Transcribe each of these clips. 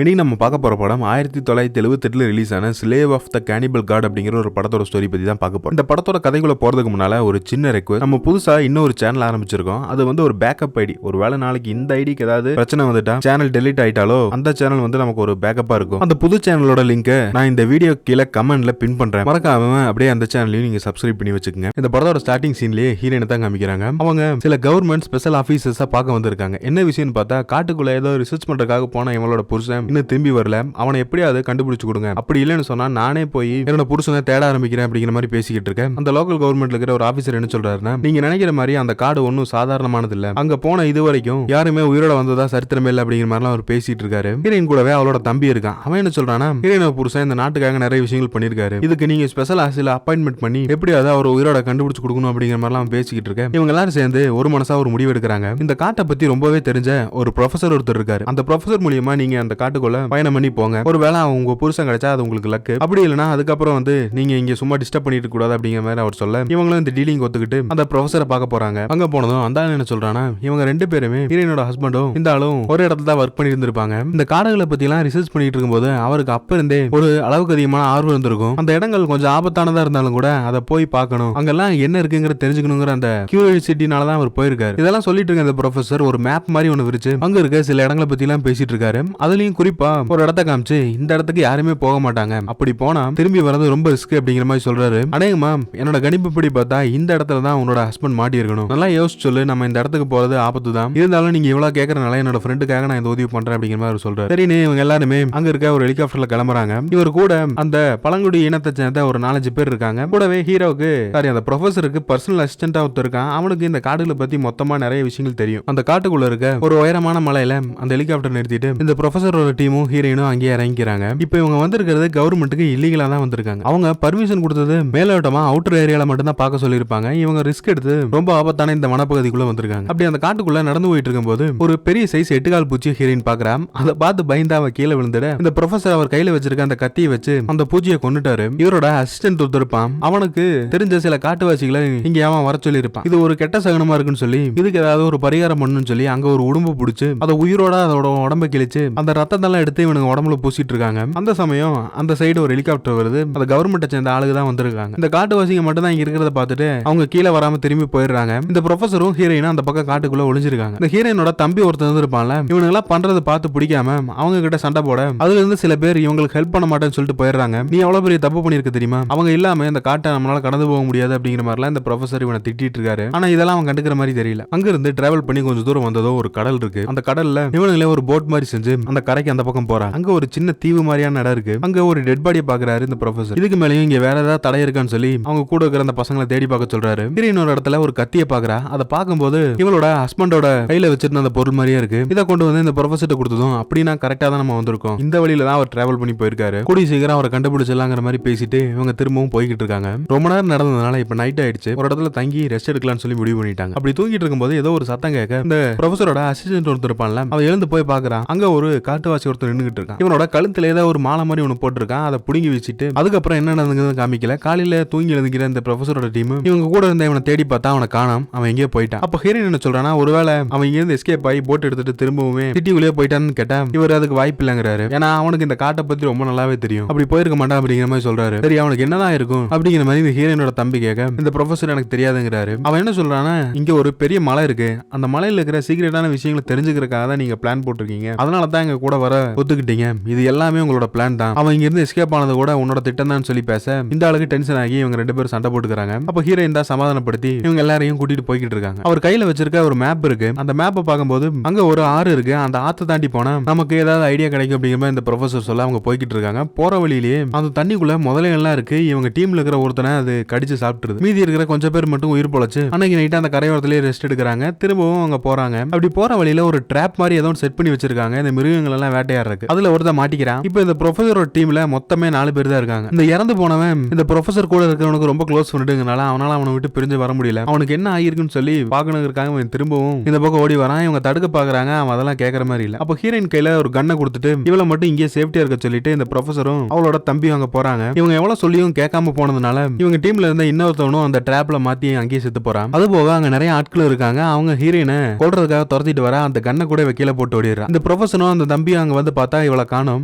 இன்னைக்கு நம்ம பார்க்க போற படம் 1978 ரிலீஸ் ஆன slave of the cannibal god அப்படிங்கிற ஒரு படத்தோட ஸ்டோரி பத்தி தான் பார்க்க போறோம். இந்த படத்தோட கதைக்குள்ள போறதுக்கு முன்னால ஒரு சின்ன ரெக்வெஸ்ட். நம்ம புதுசா இன்னொரு சேனல் ஆரம்பிச்சிருக்கோம். அது வந்து ஒரு பேக்கப் ஐடி. ஒரு வேளை நாளைக்கு இந்த ஐடிக்கு ஏதாவது பிரச்சனை வந்துட்டா சேனல் டெலீட் ஆயிட்டாலோ அந்த சேனல் வந்து நமக்கு ஒரு பேக்கப்பா இருக்கும். அந்த புது சேனலோட லிங்க் நான் இந்த வீடியோ கீழே கமெண்ட்ல பின் பண்றேன். மறக்காம அப்படியே அந்த சேனலையும் நீங்க சப்ஸ்கிரைப் பண்ணி வச்சுக்கோங்க. இந்த படத்தோட ஸ்டார்டிங் சீன்லயே ஹீரோயினை தான் காமிக்கிறாங்க. அவங்க சில கவர்மெண்ட் ஸ்பெஷல் ஆபீசர்ஸா பார்க்க வந்திருக்காங்க. என்ன விஷயம்னு பார்த்தா காட்டுக்குள்ள ஏதோ ரிசர்ச் பண்றதுக்காக போன இவங்களோட புருஷன் இன்னும் திரும்பி வரல. அவனை எப்படியாவது கண்டுபிடிச்சு கொடுங்க. அப்படி இல்லைன்னு சொன்னா நானே போய் என்னோட புருஷனை தேட ஆரம்பிக்கிறேன் அப்படிங்கிற மாதிரி பேசிக்கிட்டு இருக்கேன். அந்த லோக்கல் கவர்மெண்ட்ல இருக்கிற ஒரு ஆபீசர் என்ன சொல்றாருன்னா, நீங்க நினைக்கிற மாதிரி அந்த காடு ஒன்னும் சாதாரணமானது இல்ல. அங்க போன இது வரைக்கும் யாருமே உயிரோட வந்ததா சரித்திரமே இல்ல அப்படிங்கிற மாதிரி அவர் பேசிட்டு இருக்காரு. ஹீரோயின் கூடவே அவளோட தம்பி இருக்கான். அவன் என்ன சொல்றானா, ஹீரோயினோட புருஷன் இந்த நாட்டுக்காக நிறைய விஷயங்கள் பண்ணிருக்காரு. இதுக்கு நீங்க ஸ்பெஷல் ஆசில அப்பாயின்மெண்ட் பண்ணி எப்படியாவது அவர் உயிரோட கண்டுபிடிச்சு கொடுக்கணும் அப்படிங்கிற மாதிரி அவன் பேசிக்கிட்டு இருக்கேன். இவங்க எல்லாரும் சேர்ந்து ஒரு மனசா ஒரு முடிவு எடுக்கிறாங்க. இந்த காட்டை பத்தி ரொம்பவே தெரிஞ்ச ஒரு ப்ரொஃபசர் ஒருத்தர் இருக்காரு. அந்த ப்ரொஃபசர் மூலியமா நீங்க அந்த காட்டுக்குள்ள பயணம் பண்ணி போங்க. ஒருவேளை உங்க புருஷன் கிடைச்சா அது உங்களுக்கு லக்கு. அப்படி இல்லைன்னா அதுக்கப்புறம் வந்து நீங்க இங்க சும்மா டிஸ்டர்ப் பண்ணிட்டு கூடாது அப்படிங்கிற மாதிரி அவர் சொல்ல இவங்களும் இந்த டீலிங் ஒத்துக்கிட்டு அந்த ப்ரொஃபசரை பார்க்க போறாங்க. அங்க போனதும் அந்த ஆள் என்ன சொல்றானா, இவங்க ரெண்டு பேருமே ஹீரோயினோட ஹஸ்பண்டும் இந்த ஆளும் ஒரு இடத்துல தான் ஒர்க் பண்ணி இருந்திருப்பாங்க. இந்த காடுகளை பத்தி எல்லாம் ரிசர்ச் பண்ணிட்டு இருக்கும்போது அவருக்கு அப்ப இருந்தே ஒரு அளவுக்கு அதிகமான ஆர்வம் இருந்திருக்கும். அந்த இடங்கள் கொஞ்சம் ஆபத்தானதா இருந்தாலும் கூட அதை போய் பார்க்கணும், அங்கெல்லாம் என்ன இருக்குங்கிற தெரிஞ்சுக்கணுங்கிற அந்த கியூரியாசிட்டினால தான் அவர் போயிருக்காரு. இதெல்லாம் சொல்லிட்டு இருக்க அந்த ப்ரொஃபசர் ஒரு மேப் மாதிரி ஒன்று விரிச்சு அங்க இருக்க சில இடங்களை பத்தி எல்லாம் பேசிட்டு இருக்காரு. அதுலயும் குறிப்பா ஒரு இடத்த காமிச்சு இந்த இடத்துக்கு யாருமே போக மாட்டாங்க, அப்படி போனா திரும்பி வரது ரொம்ப ரிஸ்க் அப்படிங்கிற மாதிரி சொல்றாரு. அடேங்கம்மா, என்னோட கணிப்புப்படி பார்த்தா இந்த இடத்துல தான் உன்னோட ஹஸ்பண்ட் மாட்டி இருக்கணும். நல்லா யோசிச்சு சொல்லு, நம்ம இந்த இடத்துக்கு போறது ஆபத்து தான். இருந்தாலும் நீங்க இவ்வளவு கேட்கறனால என்னோட ஃப்ரெண்டுக்காக நான் இந்த உதவி பண்றேன் அப்படிங்கிற மாதிரி சொல்றாரு. சரின்னு இவங்க எல்லாருமே அங்க இருக்க ஒரு ஹெலிகாப்டர்ல கிளம்புறாங்க. இவர் கூட அந்த பழங்குடி இனத்தை சேர்ந்த ஒரு 4-5 பேர் இருக்காங்க. கூடவே ஹீரோவுக்கு அந்த ப்ரொஃபசருக்கு பர்சனல் அசிஸ்டன்டா ஒருத்தர் இருக்கான். அவனுக்கு இந்த காடுகளை பத்தி மொத்தமா நிறைய விஷயங்கள் தெரியும். அந்த காட்டுக்குள்ள இருக்க ஒரு உயரமான மலையில அந்த ஹெலிகாப்டர் நிறுத்திட்டு இந்த ப்ரொஃபசரோட டீமும் ஹீரோயினும் அங்கேயே இறங்கிக்கிறாங்க. இப்ப இவங்க வந்திருக்கிறது கவர்மெண்ட்டுக்கு இல்லீகலா தான் வந்திருக்காங்க. அவங்க பர்மிஷன் கொடுத்தது மேலோட்டமா அவுட்டர் ஏரியால மட்டும் தான் பார்க்க சொல்லியிருப்பாங்க. இவங்க ரிஸ்க் எடுத்து ரொம்ப ஆபத்தான இந்த வனப்பகுதிக்குள்ள வந்திருக்காங்க. அப்படி அந்த காட்டுக்குள்ள நடந்து போயிட்டு இருக்கும்போது ஒரு பெரிய சைஸ் 8 கால் பூச்சி ஹீரோயின் பாக்குறான். அதை பார்த்து பயந்து அவ கீழே விழுந்துட இந்த ப்ரொஃபசர் அவர் கையில வச்சிருக்க அந்த கத்தியை வச்சு அந்த பூச்சியை கொண்டுட்டாரு. இவரோட அசிஸ்டன்ட் ஒருத்தருப்பான். அவனுக்கு தெரிஞ்ச சில காட்டுவாசிகளை இங்க அவன் வர சொல்லி இருப்பான். இது ஒரு கெட்ட சகனமா இருக்குன்னு சொல்லி இதுக்கு ஏதாவது ஒரு பரிகாரம் பண்ணணும்னு சொல்லி அங்க ஒரு உடம்பு பிடிச்சு அதை உயிரோட அதோட உடம்பை கிழிச்சு அந்த ரத்தத்தெல்லாம் எடுத்து இவனுக்கு உடம்புல பூசிட்டு இருக்காங்க. அந்த சமயம் அந்த சைடு ஒரு ஹெலிகாப்டர் வருது. அந்த கவர்மெண்ட்டை சேர்ந்த ஆளுங்க தான் வந்திருக்காங்க. இந்த காட்டுவாசிங்க மட்டும் தான் இங்க இருக்கிறத பார்த்துட்டு அவங்க கீழே வராம திரும்பி போயிடுறாங்க. இந்த ப்ரொஃபசரும் ஹீரோயினும் அந்த பக்கம் காட்டுக்குள்ள ஒளிஞ்சிருக்காங்க. இந்த ஹீரோயினோட தம்பி ஒருத்தர் இருப்பான்ல, இவனுங்க எல்லாம் பண்றது பார்த்து பிடிக்காம அவங்க கிட்ட சண்டை போட அதுல இருந்து சில பேர் இவங்களுக்கு ஹெல்ப் பண்ண மாட்டேன்னு சொல்லிட்டு போயிடுறாங்க. நீ எவ்வளவு பெரிய தப்பு பண்ணிருக்க தெரியுமா, அவங்க இல்லாம இந்த காட்டை நம்மளால கடந்து போக முடியாது அப்படிங்கிற மாதிரிலாம் இந்த ப்ரொஃபசர் இவனை திட்டிட்டு இருக்காரு. ஆனா இதெல்லாம் அவன் கண்டுக்கிற மாதிரி தெரியல. அங்க இருந்து டிராவல் பண்ணி கொஞ்சம் தூரம் வந்ததோ ஒரு கடல் இருக்கு. அந்த கடல்ல இவனுங்களே ஒரு போட் மாதிரி செஞ்சு அந்த கரைக்கு அந்த பக்கம் போறாங்க. அங்க ஒரு சின்ன தீவு மாதிரியான இடம் இருக்கு. அங்க ஒரு டெட் பாடியை பாக்குறாரு இந்த ப்ரொஃபசர். இதுக்கு மேலயும் இங்க வேற ஏதாவது தடை இருக்கான்னு சொல்லி அவங்க கூட இருக்கிற அந்த பசங்களை தேடி பார்க்க சொல்றாரு. இன்னொரு இடத்துல ஒரு கத்தியை பாக்குறா. அதை பார்க்கும்போது இவளோட ஹஸ்பண்டோட கையில வச்சிருந்த அந்த பொருள் மாதிரியே இருக்கு. இதை கொண்டு வந்து இந்த ப்ரொஃபசர்ட்ட கொடுத்ததும் அப்படின்னா கரெக்டா தான் நம்ம வந்திருக்கோம், இந்த வழியில தான் அவர் டிராவல் பண்ணி போயிருக்காரு, கூடிய சீக்கிரம் அவரை கண்டுபிடிச்சிடலாங்கிற மாதிரி பேசிட்டு இவங்க திரும்பவும் போய்கிட்டு இருக்காங்க. ரொம்ப நேரம் நடந்ததுனால இப்ப நைட் ஆயிடுச்சு. ஒரு இடத்துல தங்கி ரெஸ்ட் எடுக்கலாம்னு சொல்லி முடிவு பண்ணிட்டாங்க. அப்படி தூங்கிட்டு இருக்கும்போது ஏதோ ஒரு சத்தம் கேட்க இந்த ப்ரொஃபசரோட அசிஸ்டன்ட் ஒருத்தர் இருப்பான்ல, அவன் எழுந்து போய் பாக்குறான். அங்க ஒரு காட்டுவாசி ஒருத்தர் நின்னுகிட்டு இருக்கான். இவனோட கழுத்துல ஏதோ ஒரு மாலை மாதிரி ஒன்று போட்டிருக்கான். அதை புடுங்கி வச்சுட்டு அதுக்கப்புறம் என்ன நடந்ததுன்னு காமிக்கல. காலையில தூங்கி எழுந்துக்கிற இந்த ப்ரொஃபசரோட டீம் இவங்க கூட இருந்த இவனை தேடி பார்த்தா அவனை காணோம். அவன் எங்கேயோ போயிட்டான். அப்ப ஹீரோயின் என்ன சொல்றானா, ஒருவேளை அவன் இங்க இருந்து எஸ்கேப் ஆகி போட் எடுத்துட்டு திரும்பவுமே சிட்டிக்குள்ளே போயிட்டான்னு கேட்டா இவர் அதுக்கு வாய்ப்பு இல்லங்கிறாரு. ஏன்னா அவனுக்கு இந்த காட்டை பத்தி ரொம்ப நல்லாவே தெரியும், அப்படி போயிருக்க மாட்டான் அப்படிங்கிற மாதிரி சொல்றாரு. சரி, அவனுக்கு என்னதான் இருக்கும் அப்படிங்கிற மாதிரி இந்த ஹீரோயினோட தம்பி கேட்க இந்த ப்ரொஃபசர் எனக்கு தெரியாதுங்கிறாரு. அவன் என்ன சொல்றானா, இங்க ஒரு பெரிய மலை இருக்கு, அந்த மலையில இருக்கிற சீக்கிரட்டான விஷயங்களை தெரிஞ்சுக்கிறதுக்காக தான் நீங்க பிளான் போட்டிருக்கீங்க, அதனால தான் எங்க கூட வர ஒத்துக்கிட்டீங்க, இது எல்லாமே உங்களோட பிளான் தான், அவன் இங்க இருந்து எஸ்கேப் ஆனது கூட உன்னோட திட்டம் தான் சொல்லி பேச இந்த ஆளுக்கு டென்ஷன் ஆகி இவங்க ரெண்டு பேரும் சண்டை போட்டுக்கிறாங்க. அப்ப ஹீரோயின் தான் சமாதானப்படுத்தி இவங்க எல்லாரையும் கூட்டிட்டு போய்கிட்டு இருக்காங்க. அவர் கையில வச்சிருக்க ஒரு மேப் இருக்கு. அந்த மேப்பை பார்க்கும்போது அங்க ஒரு ஆறு இருக்கு. அந்த ஆத்தை தாண்டி போனா நமக்கு ஏதாவது ஐடியா கிடைக்கும் அப்படிங்கிற மாதிரி இந்த ப்ரொஃபசர் சொல்ல அவங்க போய்கிட்டு இருக்காங்க. போற வழியிலேயே அந்த தண்ணிக்குள்ள முதலைகள்லாம் இருக்கு. இவங்க டீம்ல இருக்கிற ஒருத்தனை அது கடிச்சு சாப்பிட்டுருது. மீதி இருக்கிற கொஞ்சம் பேர் மட்டும் உயிர் பொழைச்சு அன்னைக்கு நைட்டு அந்த கரையோரத்திலேயே ரெஸ்ட் எடுக்கிறாங்க. திரும்பவும் அவங்க போறாங்க. அப்படி போற வழியில ஒரு ட்ராப் மாதிரி ஏதோ செட் பண்ணி வச்சிருக்காங்க. இந்த மிருகங்கள் எல்லாம் வேட்டையாடுறதுக்கு. அதுல ஒருத்தர் மாட்டிக்கிறான். இப்போ இந்த ப்ரொஃபசரோட டீம்ல மொத்தமே 4 பேர் தான் இருக்காங்க. இந்த இறந்து போனவன் இந்த ப்ரொஃபசர் கூட இருக்கிறவனுக்கு ரொம்ப க்ளோஸ் பண்ணிட்டுங்கனால அவனால அவனை விட்டு பிரிஞ்சு வர முடியல. அவனுக்கு என்ன ஆகிருக்குன்னு சொல்லி பாக்கணுங்கிறக்காக திரும்பவும் இந்த பக்கம் ஓடி வரான். இவங்க தடுக்க பாக்குறாங்க. அவன் அதெல்லாம் கேட்கற மாதிரி இல்ல. அப்போ ஹீரோயின் கையில ஒரு கண்ணை கொடுத்துட்டு இவளை மட்டும் இங்கே சேஃப்டியா இருக்க சொல்லிட்டு இந்த ப்ரொஃபசரும் அவளோட தம்பி அங்க போறாங்க. இவங்க எவ்வளவு சொல்லியும் கேட்காம போனதுனால இவங்க டீம்ல இருந்த இன்னொருத்தவனும் அந்த டிராப்ல மாத்தி அங்கேயே செத்து போறான். அது போக அங்க நிறைய ஆட்கள் இருக்காங்க. அவங்க ஹீரோயினை கொல்றதுக்காக துரத்திட்டு வர அந்த கண்ணை கூட கீழே போட்டு ஓடிடுறான். இந்த ப்ரொஃபசரும் அந்த தம்பியும் அங்க வந்து பார்த்தா இவளை காணோம்.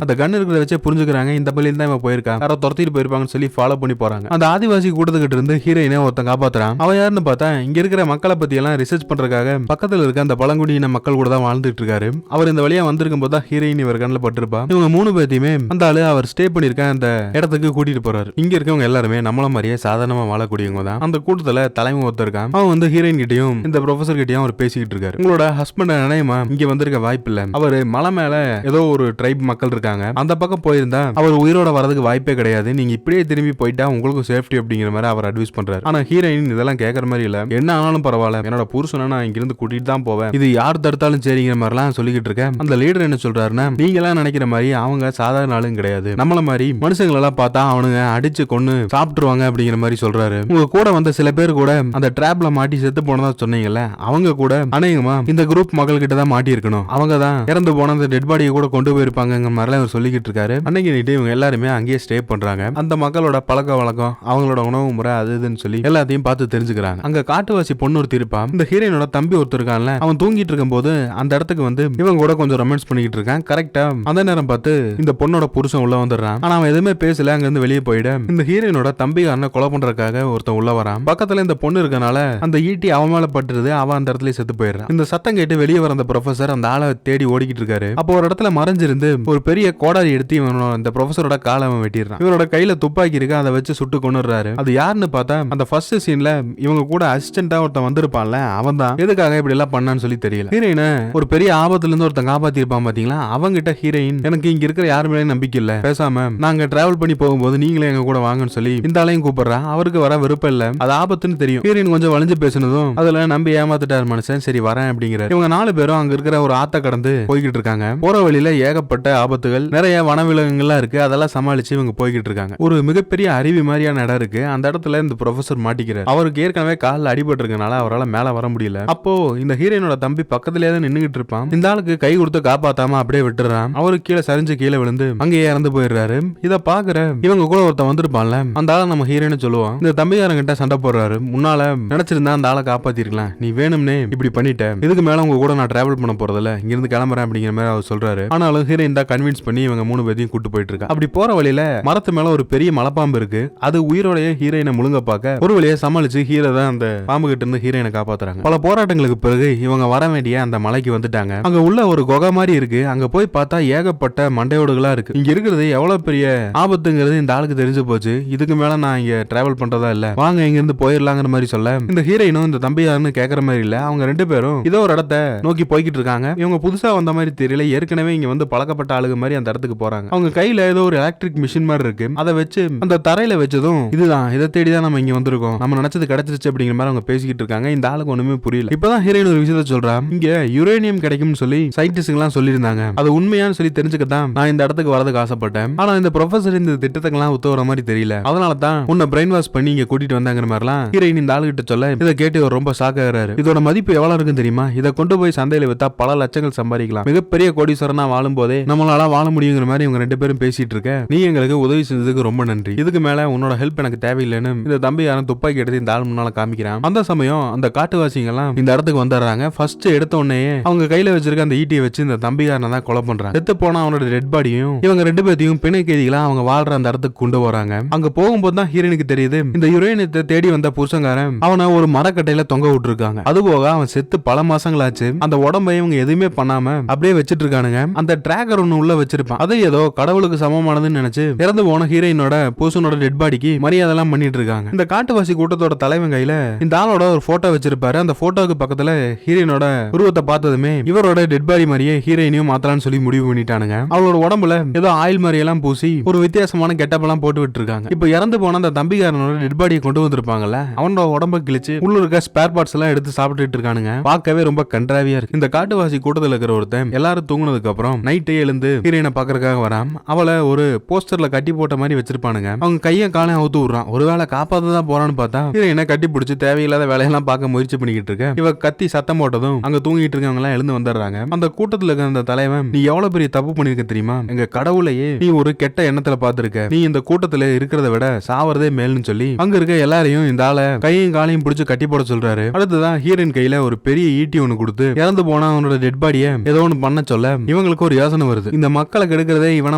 அந்த கன் இருக்கிறத வச்சே புரிஞ்சுக்கிறாங்க இந்த பள்ளியில தான் இவன் போயிருக்கா, யாரோ துரத்திட்டு போயிருப்பாங்கன்னு சொல்லி ஃபாலோ பண்ணி போறாங்க. அந்த ஆதிவாசி கூட்டத்துக்கிட்ட இருந்து ஹீரோயினை ஒருத்தன் காப்பாத்துறான். அவன் யாருன்னு பார்த்தா இங்க இருக்கிற மக்களை பத்தி எல்லாம் ரிசர்ச் பண்றதுக்காக பக்கத்துல இருக்க அந்த பழங்குடியின மக்கள் கூட தான் வாழ்ந்துட்டு இருக்காரு. அவர் இந்த வழியா வந்திருக்கும் போது தான் ஹீரோயின் இவர் கண்ணில் பட்டிருப்பா. இவங்க 3 பேத்தையுமே அந்த ஆளு அவர் ஸ்டே பண்ணிருக்க அந்த இடத்துக்கு கூட்டிட்டு போறாரு. இங்க இருக்கவங்க எல்லாருமே நம்மள மாதிரியே சாதாரணமா வாழக்கூடியவங்க தான். அந்த கூட்டத்துல தலைமை ஒருத்தர் இருக்கான். அவன் வந்து ஹீரோயின் கிட்டையும் இந்த ப்ரொஃபசர் கிட்டையும் அவர் பேசிக்கிட்டு இருக்காரு. உங்களோட ஹஸ்பண்ட் நினைமா இங்க வந்திருக்க வாய்ப்பு இல்ல, அவரு மலை மேல ஏதோ ஒரு ட்ரைப் மக்கள் இருக்காங்க, அந்த பக்கம் போயிருந்தா அவர் உயிரோட வரதுக்கு வாய்ப்பே கிடையாது, நீங்க இப்படியே திரும்பி போயிட்டா உங்களுக்கு சேஃப்டி அப்படிங்கிற மாதிரி அவர் அட்வைஸ் பண்றாரு. ஆனா ஹீரோயின் இதெல்லாம் கேட்கற மாதிரி இல்ல, என்ன ஆனாலும் பரவாயில்ல, என்னோட புருஷனை நான் இங்க இருந்து கூட்டிட்டு தான் போவேன், இது யார் தடுத்தாலும் சரிங்கிற மாதிரி எல்லாம் சொல்லிக்கிட்டு இருக்கேன். அந்த லீடர் என்ன சொல்றாருன்னா, நீங்க எல்லாம் நினைக்கிற மாதிரி அவங்க சாதாரண ஆளும் கிடையாது, நம்மள மாதிரி மனுஷங்களை எல்லாம் பார்த்தா அவனுங்க அடிச்சு கொன்னு சாப்பிட்டுருவாங்க அப்படிங்கிற மாதிரி சொல்றாரு. உங்க கூட வந்த சில பேர் கூட அந்த டிராப்ல மாட்டி செத்து போனதா சொன்னீங்கல்ல, அவங்க கூட அநேகமா இந்த குரூப் மக்கள் கிட்ட தான் மாட்டி இருக்கணும், அவங்க தான் இறந்து போன அந்த டெட் பாடியை கூட கொண்டு போயிருப்பாங்க மாதிரி அவர் சொல்லிக்கிட்டு இருக்காரு. அன்னைக்கு நைட்டு இவங்க எல்லாருமே அங்கேயே ஸ்டே பண்றாங்க. அந்த மக்களோட பழக்க வழக்கம், அவங்களோட உணவு முறை, அது இதுன்னு சொல்லி எல்லாத்தையும் பார்த்து தெரிஞ்சுக்கிறாங்க. அங்க காட்டுவாசி பொண்ணு ஒருத்தர் இருப்பா. இந்த ஹீரோயினோட தம்பி ஒருத்தர் இருக்கான்ல, அவன் தூங்கிட்டு இருக்கும் போது அந்த இடத்துக்கு வந்து இவங்க கூட கொஞ்சம் ரொமான்ஸ் பண்ணிக்கிட்டு இருக்கான். கரெக்டா அந்த நேரம் பார்த்து இந்த பொண்ணோட புருஷன் உள்ள வந்துடுறான். ஆனா அவன் எதுவுமே பேசல, அங்க இருந்து வெளியே போயிட இந்த ஹீரோயினோட தம்பிக்காரனை கொலை பண்றதுக்காக ஒருத்தன் உள்ள வரான். பக்கத்துல இந்த பொண்ணு இருக்கனால அந்த ஈட்டி அவன் மேல பட்டுருது, அவன் அந்த இடத்துல செத்து போயிடுறான். இந்த சத்தம் கேட்டு வெளியே வர அந்த ப்ரொஃபசர் அந்த ஆளை தேடி ஓடிக்கிட்டு இருக்காரு. அப்போ ஒரு இடத்துல மறைஞ்சிருந்து ஒரு பெரிய கோடாரி எடுத்து இவனோட இந்த ப்ரொஃபசரோட காலை அவன் வெட்டிடுறான். இவரோட கையில துப்பாக்கி இருக்கு, அதை வச்சு சுட்டு கொண்டுறாரு. அது யாருன்னு பார்த்தா அந்த ஃபர்ஸ்ட் சீன்ல இவங்க கூட அசிஸ்டண்டா ஒருத்தன் வந்திருப்பான்ல, அவன் தான். எதுக்காக இப்படி எல்லாம் பண்ணான்னு சொல்லி தெரியல. ஹீரோயினை ஒரு பெரிய ஆபத்துல இருந்து ஒருத்தன் காப்பாத்தி இருப்பான் பாத்தீங்களா, அவங்கிட்ட ஹீரோயின் எனக்கு இங்க இருக்கிற யாரு மேலே நம்பிக்கை இல்ல, பேசாம நாங்க டிராவல் பண்ணி போகும்போது நீங்களே எங்க கூட வாங்கன்னு சொல்லி இந்த ஆளையும் கூப்பிடுறா. அவருக்கு வர விருப்பம் இல்ல, அது ஆபத்துன்னு தெரியும். ஹீரோயின் கொஞ்சம் வளைஞ்சு பேசினதும் அதுல நம்பி ஏமாத்திட்டாரு மனுஷன். சரி வரேன் அப்படிங்கிற இவங்க 4 பேரும் அங்க இருக்கிற ஒரு ஆத்த கடந்து போய்கிட்டு இருக்காங்க. போற வழியில ஏகப்பட்ட ஆபத்துகள், நிறைய வனவிலங்குகள்லாம் இருக்கு, அதெல்லாம் சமாளிச்சு இவங்க போய்கிட்டு இருக்காங்க. ஒரு மிகப்பெரிய அருவி மாதிரியான இடம் இருக்கு. அந்த இடத்துல இந்த ப்ரொஃபசர் மாட்டிக்கிறார். அவருக்கு ஏற்கனவே காலில் அடிபட்டு இருக்கனால அவரால் மேல வர முடியல. அப்போ இந்த ஹீரோயினோட தம்பி பக்கத்திலே தான் நின்னுகிட்டு இருப்பான். இந்த ஆளுக்கு கை கொடுத்து காப்பாத்தாம அப்படியே விட்டுறான். அவரு கீழே சரிஞ்சு கீழே விழுந்து அங்கேயே இறந்து போயிடுறாரு. இத பாக்குற இவங்க கூட ஒருத்தன் வந்திருப்பான்ல, அந்த ஆளை நம்ம ஹீரோயின் சொல்லுவான். இந்த தம்பிகாரங்கிட்ட சண்டை போடுறாரு. முன்னால நினைச்சிருந்தா அந்த ஆளை காப்பாத்திருக்கலாம், நீ வேணும்னே இப்படி பண்ணிட்ட, இதுக்கு மேல உங்க கூட நான் டிராவல் பண்ண போறதில்ல, இங்க இருந்து கிளம்புறேன் அப்படிங்கிற மாதிரி அவர் சொல்றாரு. ஆனாலும் ஹீரோயின் தான் கன்வின்ஸ் பண்ணி இவங்க 3 பேரையும் கூட்டு போயிட்டு இருக்கா. அப்படி போற வழியில மரத்து மேல ஒரு பெரிய மலைப்பாம்பு இருக்கு. அது உயிரோடைய ஹீரோயினை முழுங்க பார்க்க ஒரு வழியை சமாளிச்சு ஹீரோ தான் அந்த பாம்பு கிட்ட இருந்து ஹீரோயினை காப்பாத்துறாங்க. பல போராட்டங்களுக்கு பிறகு இவங்க வர வேண்டிய அந்த மலைக்கு வந்துட்டாங்க. அங்க உள்ள ஒரு குகை மாதிரி இருக்கு. அங்க போய் பார்த்தா ஏகப்பட்ட மண்டையோடுகளா இருக்கு. இங்க இருக்கிறது எவ்வளவு பெரிய ஆபத்துங்கிறது இந்த ஆளுக்கு தெரிஞ்சு போச்சு. இதுக்கு மேல நான் இங்க டிராவல் பண்றதா இல்ல, வாங்க இங்க இருந்து போயிடலாங்கிற மாதிரி சொல்ல இந்த ஹீரோயினும் இந்த தம்பி யாருன்னு கேட்கற மாதிரி இல்ல. அவங்க 2 பேரும் இதோ ஒரு இடத்தை நோக்கி போய்கிட்டு இருக்காங்க. இவங்க புதுசா வந்த மாதிரி தெரியல, ஏற்கனவே இங்க வந்து பழக்கப்பட்ட ஆளுங்க மாதிரி அந்த இடத்துக்கு போறாங்க. அவங்க கையில ஏதோ ஒரு எலக்ட்ரிக் மிஷின் மாதிரி இருக்கு. அதை வச்சு அந்த தரையில வச்சதும் இதுதான், இதை தேடிதான் நம்ம இங்க வந்திருக்கோம், நம்ம நினைச்சது கிடைச்சிருச்சு அப்படிங்கிற மாதிரி அவங்க பேசிக்கிட்டு இருக்காங்க. இந்த ஆளுக்கு ஒண்ணுமே புரியல. இப்பதான் ஹீரோயின் ஒரு விஷயத்த சொல்றா, இங்க யுரேனியம் கிடைக்கும்னு சொல்லி சயின்டிஸ்ட் எல்லாம் சொல்லியிருந்தாங்க, அது உண்மையானு சொல்லி தெரிஞ்சுக்கத்தான் நான் இந்த இடத்துக்கு வரதுக்கு ஆசைப்பட்டேன். ஆனா இந்த ப்ரொஃபசர் இந்த திட்டத்துக்கெல்லாம் ஒத்து வர மாதிரி தெரியல, அதனால தான் உன்னை பிரெயின் வாஷ் பண்ணி இங்க கூட்டிட்டு வந்தாங்கிற மாதிரிலாம் ஹீரோயின் இந்த ஆளுகிட்ட சொல்ல இதை கேட்டு அவர் ரொம்ப ஷாக் ஆகிறாரு. இதோட மதிப்பு எவ்வளவு இருக்குன்னு தெரியுமா, இதை கொண்டு போய் சந்தையில வித்தா பல லட்சங்கள் சம்பாதிக்கலாம், மிகப்பெரிய கோடீஸ்வரனா வாழும் போதே நம்மளால வாழ முடியுங்கிற மாதிரி இவங்க 2 பேரும் பேசிட்டு இருக்க, நீ எங்களுக்கு உதவி செஞ்சதுக்கு ரொம்ப நன்றி, இதுக்கு மேல உன்னோட ஹெல்ப் எனக்கு தேவையில்லைன்னு இந்த தம்பி யாரும் துப்பாக்கி எடுத்து இந்த ஆள் முன்னால காமிக்கிறான். அந்த சமயம் அந்த காட்டுவாசிங்க எல்லாம் இந்த இடத்துக்கு வந்துடுறாங்க. ஃபர்ஸ்ட் எடுத்த உடனே அவங்க கையில வச்சிருக்க அந்த ஈட்டியை வச்சு இந்த தம்பிகாரனை தான் கொலை பண்றாங்க. செத்து போனா அவனோட டெட் பாடியும் இவங்க 2 பேர்த்தையும் பிணை கைதிகளா அவங்க வாழ்ற அந்த இடத்துக்கு கொண்டு வராங்க. அங்க போகும்போது தான் ஹீரோனுக்கு தெரியுது இந்த யுரேனியத்தை தேடி வந்த புருஷங்காரன் அவனை ஒரு மரக்கட்டையில தொங்க விட்டுருக்காங்க. அதுபோக அவன் செத்து பல மாசங்களாச்சு, அந்த உடம்பை இவங்க எதுவுமே பண்ணாம அப்படியே வச்சிட்டு இருக்கானுங்க. அந்த டிராக்கர் ஒண்ணு உள்ள வச்சிருப்பான், அது ஏதோ கடவுளுக்கு சமமானதுன்னு நினைச்சு இறந்து போன ஹீரோயினோட புருஷனோட டெட் பாடிக்கு மரியாதை எல்லாம் பண்ணிட்டு இருக்காங்க. இந்த காட்டுவாசி கூட்டத்தோட தலைவன் கையில இந்த ஆளோட ஒரு போட்டோ வச்சிருப்பாரு. அந்த போட்டோக்கு பக்கத்துல ஹீரோயினோட உருவத்தை பார்த்ததுமே இவரோட டெட் பாடி மாதிரியே ஹீரோயினையும் மாத்தலாம்னு சொல்லி முடிவு பண்ணிட்டானுங்க. அவளோட உடம்புல ஏதோ ஆயில் மாதிரி எல்லாம் பூசி ஒரு வித்தியாசமான கெட்டப் எல்லாம் போட்டு விட்டு இருக்காங்க. இப்ப இறந்து போன அந்த தம்பிகாரனோட டெட் பாடியை கொண்டு வந்திருப்பாங்கல்ல, அவனோட உடம்ப கிழிச்சு உள்ள இருக்க ஸ்பேர் பார்ட்ஸ் எல்லாம் எடுத்து சாப்பிட்டுட்டு இருக்கானுங்க. பார்க்கவே ரொம்ப கன்றாவியா இருக்கு. இந்த காட்டுவாசி கூட்டத்துல இருக்கிற ஒருத்தன் எல்லாரும் தூங்குனதுக்கு அப்புறம் நைட்டே எழுந்து ஹீரோயினை பாக்குறதுக்காக வரான். அவளை ஒரு போஸ்டர்ல கட்டி போட்ட மாதிரி வச்சிருப்பானுங்க. அவங்க கையை காலையும் அவுத்து விடுறான். ஒருவேளை காப்பாத்ததான் போறான்னு பார்த்தா ஹீரோயினை கட்டி பிடிச்சி தேவையில்லாத வேலையெல்லாம் பார்க்க முயற்சி பண்ணிக்கிட்டு இருக்க. இவ கத்தி சத்தம் போட்டதும் அங்க தூங்கிட்டு இருக்கவங்க எல்லாம் எழுந்து வந்துடுறாங்க. அந்த கூட்டத்துல இருக்க அந்த தலைவன், நீ எவ்வளவு பெரிய தப்பு பண்ணிருக்க தெரியுமா, எங்க கடவுளையே நீ ஒரு கெட்ட எண்ணத்துல பாத்துருக்க, நீ இந்த கூட்டத்துல இருக்கிறத விட சாவறதே மேல்னு சொல்லி அங்க இருக்க எல்லாரையும் இந்த ஆளை கையும் காலையும் பிடிச்சு கட்டி போட சொல்றாரு. அடுத்ததான் ஹீரோயின் கையில ஒரு பெரிய ஈட்டி ஒண்ணு கொடுத்து இறந்து போனா அவனோட டெட் பாடியை ஏதோ ஒண்ணு பண்ண சொல்ல இவங்களுக்கு இவங்களுக்கு ஒரு யோசனை வருது. இந்த மக்களை கெடுக்கிறதே இவன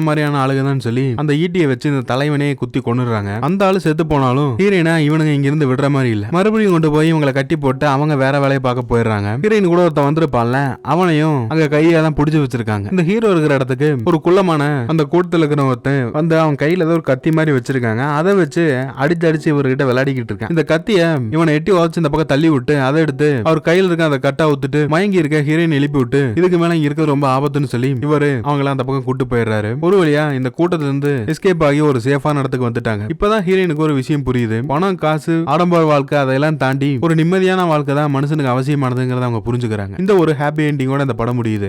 மாதிரியான ஆளுகதான் சொல்லி அந்த ஈட்டியை வச்சு இந்த தலைவனே குத்தி கொண்டுறாங்க. அந்த ஆளு செத்து போனாலும் ஹீரோயினா இவனுங்க இங்க இருந்து விடுற மாதிரி இல்ல. மறுபடியும் கொண்டு போய் இவங்களை கட்டி போட்டு அவங்க வேற வேலையை பார்க்க போயிடுறாங்க. ஹீரோயின் கூட ஒருத்த வந்திருப்பான்ல, அவனையும் அங்க கையெல்லாம் பிடிச்சு வச்சிருக்காங்க. இந்த ஹீரோ இருக்கிற இடத்துக்கு ஒரு குள்ளமான அந்த கூட்டத்தில் இருக்கிற ஒருத்தன் வந்து அவன் கையில ஏதோ ஒரு கத்தி மாதிரி வச்சிருக்காங்க. அதை வச்சு அடிச்சு இவர்கிட்ட விளையாடிக்கிட்டு இருக்கான். இந்த கத்திய இவனை எட்டி உதச்சு இந்த பக்கம் தள்ளி விட்டு அதை எடுத்து அவர் கையில இருக்க அந்த கட்டா ஊத்துட்டு மயங்கி இருக்க ஹீரோயின் எழுப்பி விட்டு இதுக்கு மேல இங்க இருக்கிறது ரொம்ப ஆபத்துன்னு சொல்லி இவரு அவங்கள அந்த பக்கம் கூட்டு போயிடுறாரு. ஒரு வழியா இந்த கூட்டத்துல இருந்து எஸ்கேப் ஆகி ஒரு சேஃபான இடத்துக்கு வந்துட்டாங்க. இப்பதான் ஹீரோயினுக்கு ஒரு விஷயம் புரியுது. பணம், காசு, ஆடம்பர வாழ்க்கை அதெல்லாம் தாண்டி ஒரு நிம்மதியான வாழ்க்கை தான் மனுஷனுக்கு அவசியமானதுங்கிறத அவங்க புரிஞ்சுக்கிறாங்க. இந்த ஒரு ஹாப்பி எண்டிங்கோட இந்த படம் முடியுது.